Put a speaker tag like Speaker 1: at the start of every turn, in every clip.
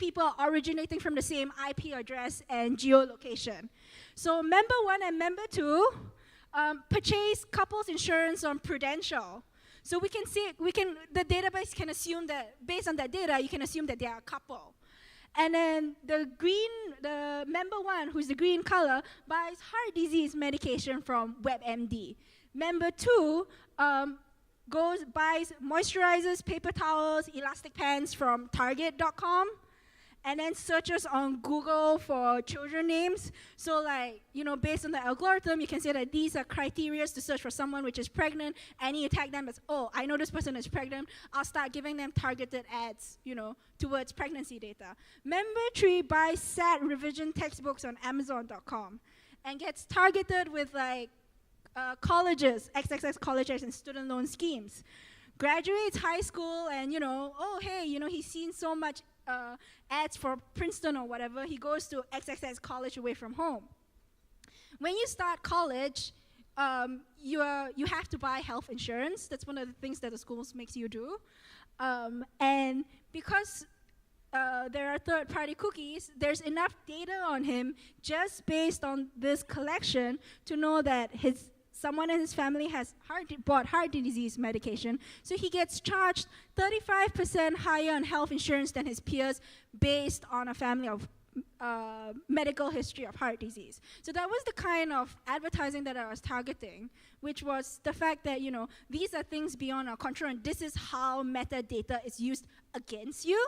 Speaker 1: people are originating from the same IP address and geolocation. So member 1 and member 2 purchase couples insurance on Prudential. So we can see, the database can assume that, based on that data, you can assume that they are a couple. And then the member 1, who's the green color, buys heart disease medication from WebMD. Member 2 buys moisturizers, paper towels, elastic pants from Target.com, and then searches on Google for children names. So like, based on the algorithm, you can say that these are criteria to search for someone which is pregnant, and you tag them as, oh, I know this person is pregnant, I'll start giving them targeted ads, towards pregnancy data. Member 3 buys SAT revision textbooks on Amazon.com and gets targeted with like colleges, XXX colleges and student loan schemes. Graduates high school and, oh, hey, he's seen so much ads for Princeton or whatever, he goes to XXX college away from home. When you start college, you have to buy health insurance. That's one of the things that the schools makes you do. And because there are third-party cookies, there's enough data on him just based on this collection to know that someone in his family has bought heart disease medication, so he gets charged 35% higher on health insurance than his peers based on a family of medical history of heart disease. So that was the kind of advertising that I was targeting, which was the fact that, these are things beyond our control, and this is how metadata is used against you,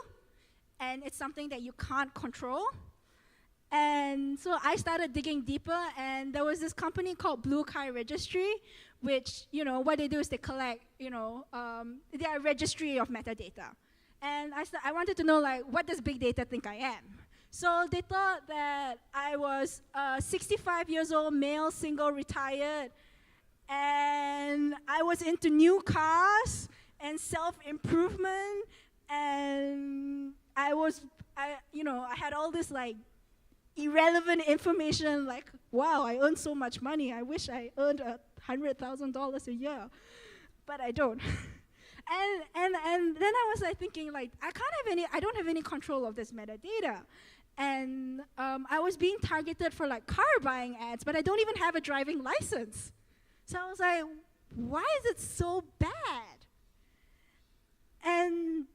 Speaker 1: and it's something that you can't control. And so I started digging deeper, and there was this company called Blue Sky Registry, which, what they do is they collect, they are a registry of metadata. And I wanted to know, like, what does big data think I am? So they thought that I was 65 years old, male, single, retired, and I was into new cars and self-improvement, and I had all this, like, irrelevant information, like, wow, I earn so much money. I wish I earned $100,000 a year, but I don't. and then I was like thinking, like, I don't have any control of this metadata. And I was being targeted for like car buying ads, but I don't even have a driving license. So I was like, why is it so bad? And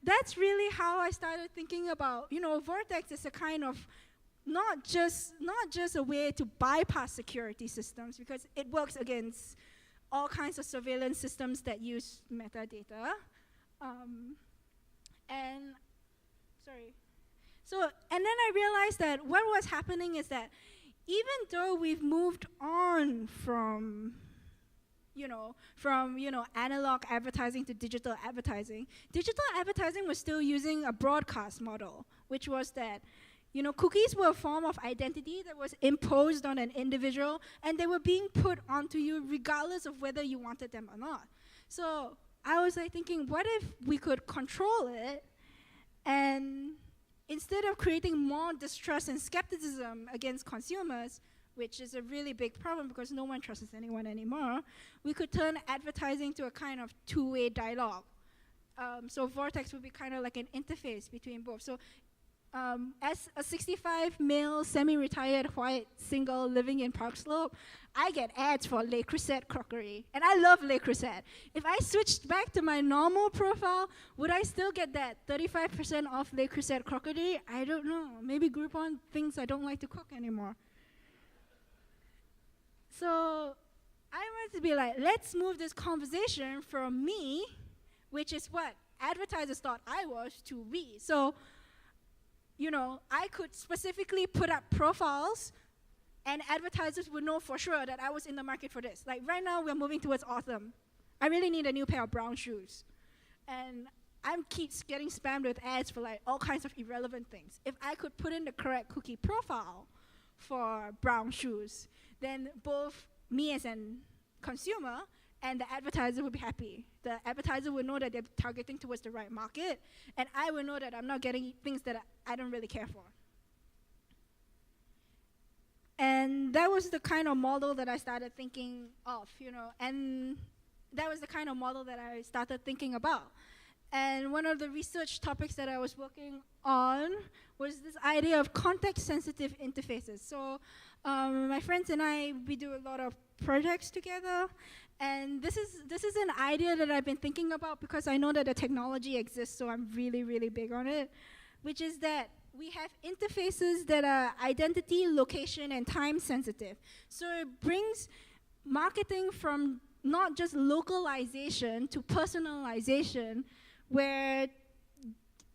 Speaker 1: that's really how I started thinking about, Vortex is a kind of not just a way to bypass security systems, because it works against all kinds of surveillance systems that use metadata. And then I realized that what was happening is that even though we've moved on from analog advertising to digital advertising was still using a broadcast model, which was that, cookies were a form of identity that was imposed on an individual, and they were being put onto you regardless of whether you wanted them or not. So I was like thinking, what if we could control it, and instead of creating more distrust and skepticism against consumers, which is a really big problem because no one trusts anyone anymore, we could turn advertising to a kind of two-way dialogue. So Vortex would be kind of like an interface between both. So as a 65 male, semi-retired white single living in Park Slope, I get ads for Le Creuset crockery, and I love Le Creuset. If I switched back to my normal profile, would I still get that 35% off Le Creuset crockery? I don't know. Maybe Groupon thinks I don't like to cook anymore. So I wanted to be like, let's move this conversation from me, which is what advertisers thought I was, to we. So I could specifically put up profiles, and advertisers would know for sure that I was in the market for this. Like right now, we're moving towards autumn. I really need a new pair of brown shoes. And I keeps getting spammed with ads for like all kinds of irrelevant things. If I could put in the correct cookie profile for brown shoes, then both me as a consumer and the advertiser would be happy. The advertiser would know that they're targeting towards the right market, and I would know that I'm not getting things that I don't really care for. And that was the kind of model that I started thinking of, and that was the kind of model that I started thinking about. And one of the research topics that I was working on was this idea of context-sensitive interfaces. So my friends and I, we do a lot of projects together. And this is an idea that I've been thinking about because I know that the technology exists, so I'm really, really big on it, which is that we have interfaces that are identity, location, and time sensitive. So it brings marketing from not just localization to personalization, where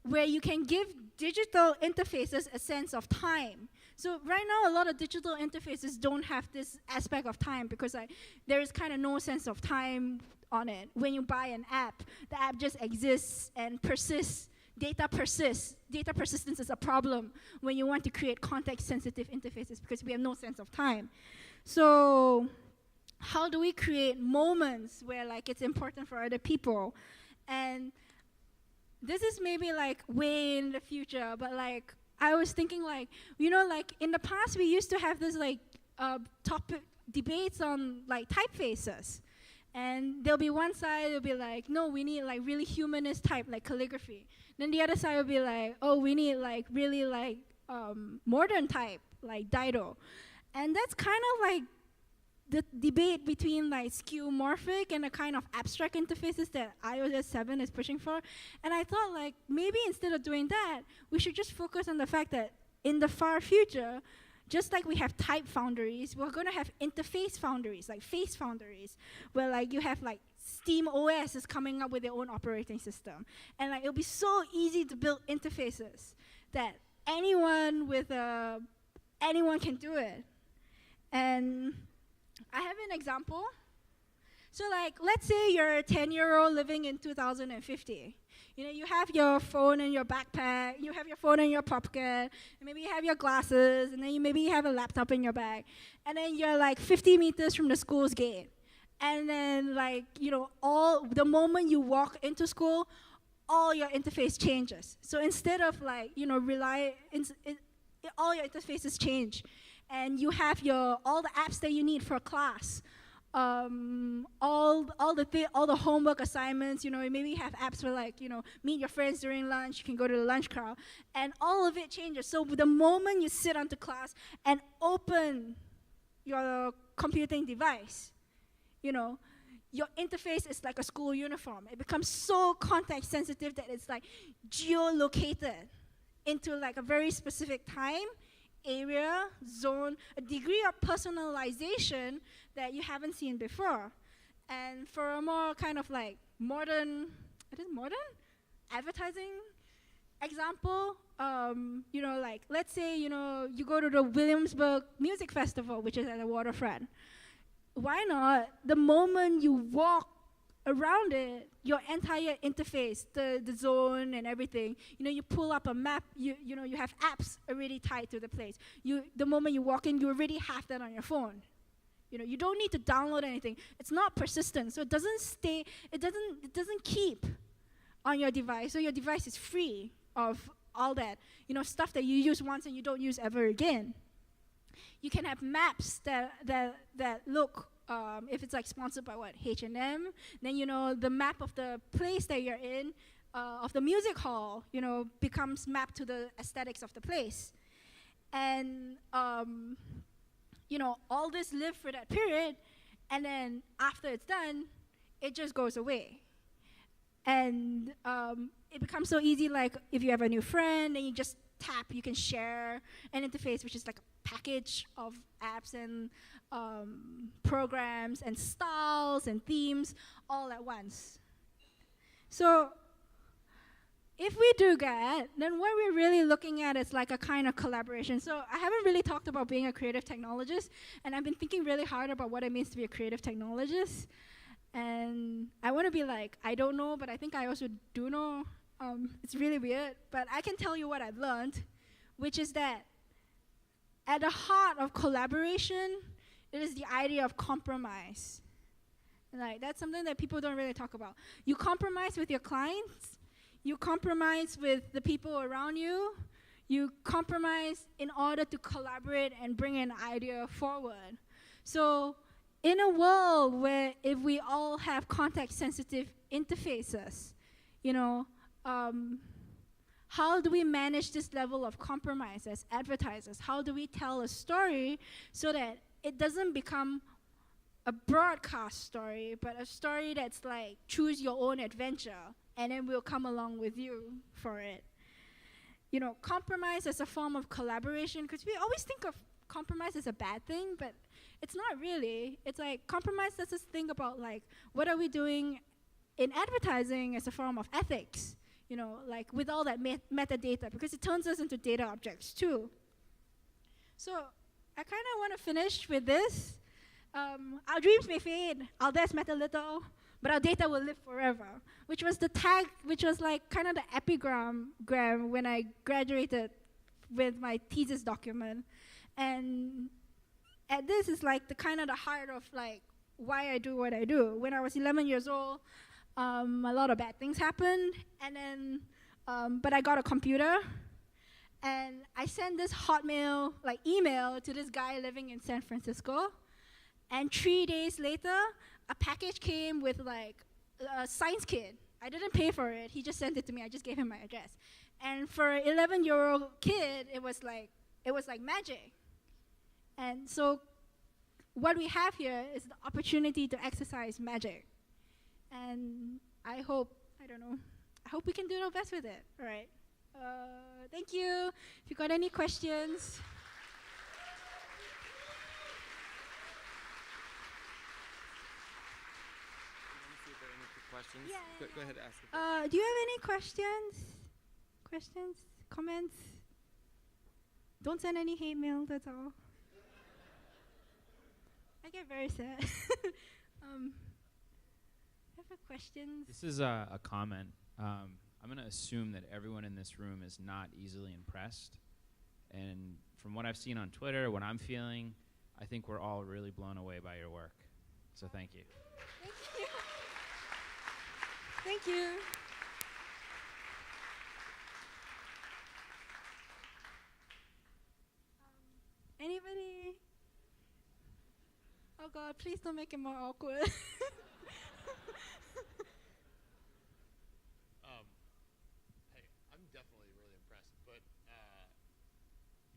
Speaker 1: you can give digital interfaces a sense of time. So right now, a lot of digital interfaces don't have this aspect of time because there is kind of no sense of time on it. When you buy an app, the app just exists and persists. Data persists. Data persistence is a problem when you want to create context-sensitive interfaces because we have no sense of time. So how do we create moments where like it's important for other people? And this is maybe like way in the future, but like I was thinking like, you know, like in the past we used to have this like topic debates on like typefaces. And there'll be one side, it'll be like, no, we need like really humanist type, like calligraphy. Then the other side will be like, oh, we need like really like modern type, like Dido. And that's kind of like the debate between like skeuomorphic and the kind of abstract interfaces that iOS 7 is pushing for. And I thought like maybe instead of doing that, we should just focus on the fact that in the far future, just like we have type foundries, we're going to have interface foundries, like face foundries, where like you have like Steam OS is coming up with their own operating system. And like it'll be so easy to build interfaces that anyone can do it. And I have an example. So like, let's say you're a 10-year-old living in 2050. You know, you have your phone in your backpack, you have your phone in your pocket, and maybe you have your glasses, and then maybe you have a laptop in your bag. And then you're like 50 meters from the school's gate. And then like, you know, the moment you walk into school, all your interface changes. So instead of like, you know, all your interfaces change. And you have all the apps that you need for class. All the homework assignments, you know, maybe you have apps for like, you know, meet your friends during lunch, you can go to the lunch crowd, and all of it changes. So the moment you sit onto class and open your computing device, you know, your interface is like a school uniform. It becomes so context sensitive that it's like geolocated into like a very specific time, area, zone, a degree of personalization that you haven't seen before. And for a more kind of like modern advertising example, you know, like let's say, you know, you go to the Williamsburg Music Festival, which is at the waterfront. Why not, the moment you walk around it, your entire interface, the zone and everything, you know, you pull up a map, you know, you have apps already tied to the place. The moment you walk in, you already have that on your phone. You know, you don't need to download anything. It's not persistent, so it doesn't keep on your device. So your device is free of all that, you know, stuff that you use once and you don't use ever again. You can have maps that look, if it's like sponsored by what, H&M, then you know the map of the place that you're in, of the music hall, you know, becomes mapped to the aesthetics of the place. And you know, all this live for that period, and then after it's done, it just goes away. And it becomes so easy, like if you have a new friend, then you just tap, you can share an interface, which is like a package of apps and programs and styles and themes all at once. So if we do that, then what we're really looking at is like a kind of collaboration. So I haven't really talked about being a creative technologist, and I've been thinking really hard about what it means to be a creative technologist. And I want to be like, I don't know, but I think I also do know. It's really weird, but I can tell you what I've learned, which is that at the heart of collaboration, it is the idea of compromise. Like, that's something that people don't really talk about. You compromise with your clients, you compromise with the people around you, you compromise in order to collaborate and bring an idea forward. So in a world where if we all have context-sensitive interfaces, you know, how do we manage this level of compromise as advertisers? How do we tell a story so that it doesn't become a broadcast story, but a story that's like choose your own adventure, and then we'll come along with you for it. You know, compromise as a form of collaboration, because we always think of compromise as a bad thing, but it's not really. It's like compromise lets us think about like what are we doing in advertising as a form of ethics, you know, like with all that metadata, because it turns us into data objects too. So I kind of want to finish with this. Our dreams may fade, our deaths matter little, but our data will live forever, which was the tag, which was like kind of the epigram when I graduated with my thesis document. And this is like the kind of the heart of like why I do what I do. When I was 11 years old, a lot of bad things happened, and then, but I got a computer, and I sent this Hotmail like email to this guy living in San Francisco, and 3 days later, a package came with like a science kit. I didn't pay for it. He just sent it to me. I just gave him my address. And for an 11-year-old kid, it was like magic. And so what we have here is the opportunity to exercise magic. And I hope we can do our best with it. All right. Thank you. If you got any questions.
Speaker 2: Questions?
Speaker 1: Yeah.
Speaker 2: Go ahead, ask.
Speaker 1: Do you have any questions? Questions? Comments? Don't send any hate mail, that's all. I get very sad. Have a questions?
Speaker 3: This is a comment. I'm going to assume that everyone in this room is not easily impressed. And from what I've seen on Twitter, what I'm feeling, I think we're all really blown away by your work. So thank you.
Speaker 1: Thank you. Thank you. Anybody? Oh God, please don't make it more awkward.
Speaker 4: Hey, I'm definitely really impressed. But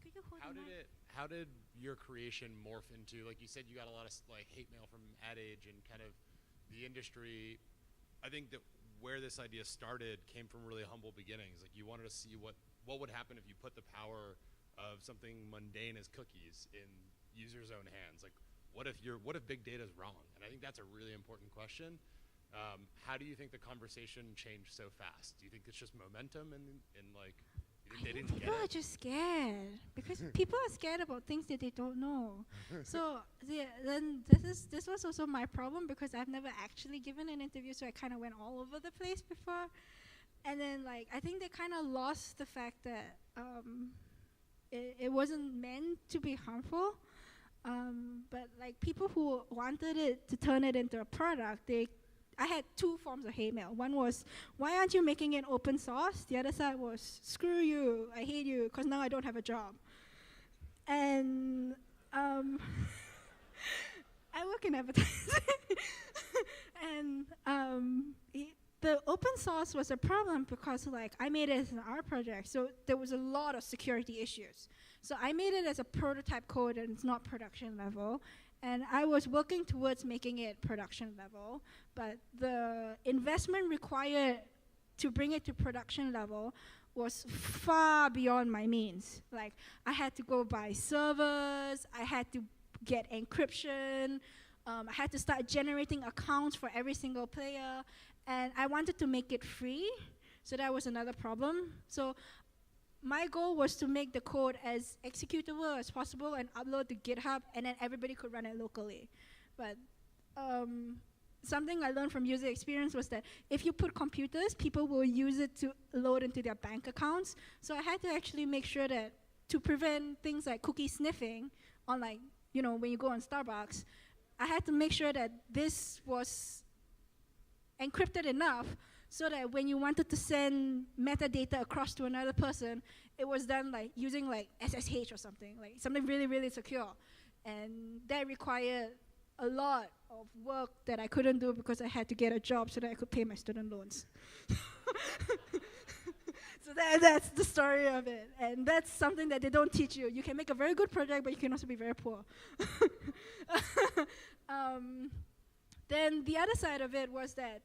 Speaker 1: Could you hold the mic?
Speaker 4: how did your creation morph into, like you said, you got a lot of like hate mail from Ad Age and kind of the industry. I think that where this idea started came from really humble beginnings. Like you wanted to see what would happen if you put the power of something mundane as cookies in users' own hands. Like what if big data is wrong? And I think that's a really important question. How do you think the conversation changed so fast? Do you think it's just momentum and like you think they didn't get
Speaker 1: People
Speaker 4: it?
Speaker 1: are just scared because people are scared about things that they don't know. So then this was also my problem because I've never actually given an interview, so I kind of went all over the place before. And then like I think they kind of lost the fact that it wasn't meant to be harmful. But like people who wanted it to turn it into a product, I had two forms of hate mail. One was, why aren't you making it open source? The other side was, screw you, I hate you, because now I don't have a job. And I work in advertising. And the open source was a problem because like I made it as an art project, so there was a lot of security issues. So I made it as a prototype code and it's not production level. And I was working towards making it production level, but the investment required to bring it to production level was far beyond my means. Like, I had to go buy servers, I had to get encryption, I had to start generating accounts for every single player, and I wanted to make it free, so that was another problem. So my goal was to make the code as executable as possible and upload to GitHub, and then everybody could run it locally. But something I learned from user experience was that if you put computers, people will use it to load into their bank accounts. So I had to actually make sure that to prevent things like cookie sniffing on, like, you know, when you go on Starbucks, I had to make sure that this was encrypted enough so that when you wanted to send metadata across to another person, it was done like using like SSH or something really, really secure. And that required a lot of work that I couldn't do because I had to get a job so that I could pay my student loans. So that's the story of it. And that's something that they don't teach you. You can make a very good project, but you can also be very poor. Then the other side of it was that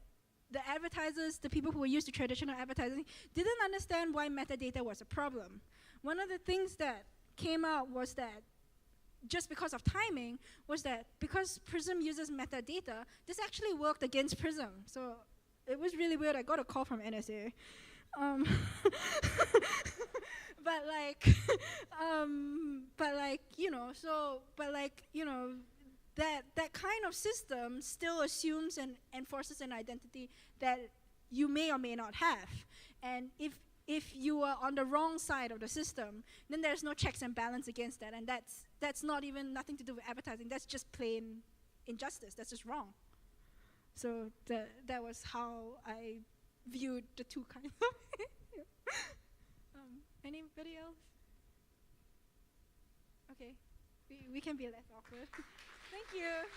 Speaker 1: the advertisers, the people who were used to traditional advertising, didn't understand why metadata was a problem. One of the things that came out was that just because of timing, was that because Prism uses metadata, this actually worked against Prism. So it was really weird. I got a call from NSA. But that kind of system still assumes and enforces an identity that you may or may not have. And if you are on the wrong side of the system, then there's no checks and balance against that. And that's not even nothing to do with advertising. That's just plain injustice. That's just wrong. So that was how I viewed the two kinds of anybody else? Okay, we can be less awkward. Thank you.